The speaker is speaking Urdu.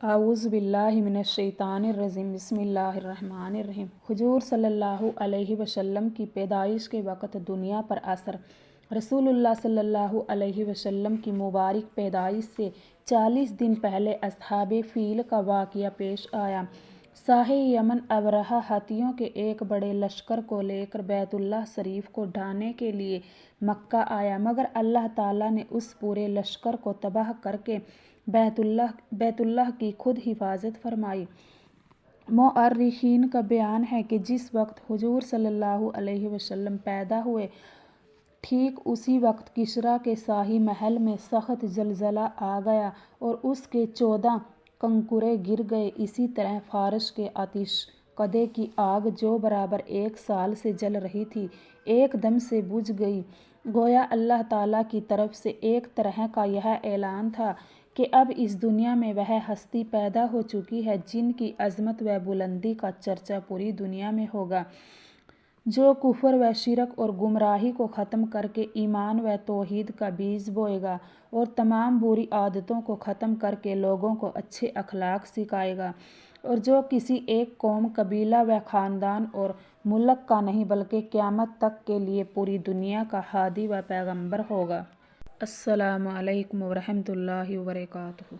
اعوذ باللہ من الشیطان الرجیم بسم اللہ الرحمن الرحیم۔ حضور صلی اللہ علیہ وسلم کی پیدائش کے وقت دنیا پر اثر۔ رسول اللہ صلی اللہ علیہ وسلم کی مبارک پیدائش سے 40 دن پہلے اصحاب فیل کا واقعہ پیش آیا۔ شاہ یمن ابرہہ ہاتھیوں کے ایک بڑے لشکر کو لے کر بیت اللہ شریف کو ڈھانے کے لیے مکہ آیا، مگر اللہ تعالیٰ نے اس پورے لشکر کو تباہ کر کے بیت اللہ کی خود حفاظت فرمائی۔ مورخین کا بیان ہے کہ جس وقت حضور صلی اللہ علیہ وسلم پیدا ہوئے، ٹھیک اسی وقت کسریٰ کے شاہی محل میں سخت زلزلہ آ گیا اور اس کے 14 کنکرے گر گئے۔ اسی طرح فارس کے آتش کدے کی آگ جو برابر 1 سال سے جل رہی تھی، ایک دم سے بجھ گئی۔ گویا اللہ تعالیٰ کی طرف سے ایک طرح کا یہ اعلان تھا کہ اب اس دنیا میں وہ ہستی پیدا ہو چکی ہے جن کی عظمت و بلندی کا چرچا پوری دنیا میں ہوگا، جو کفر و شرک اور گمراہی کو ختم کر کے ایمان و توحید کا بیج بوئے گا اور تمام بری عادتوں کو ختم کر کے لوگوں کو اچھے اخلاق سکھائے گا، اور جو کسی ایک قوم، قبیلہ و خاندان اور ملک کا نہیں بلکہ قیامت تک کے لیے پوری دنیا کا ہادی و پیغمبر ہوگا۔ السلام علیکم ورحمۃ اللہ وبرکاتہ۔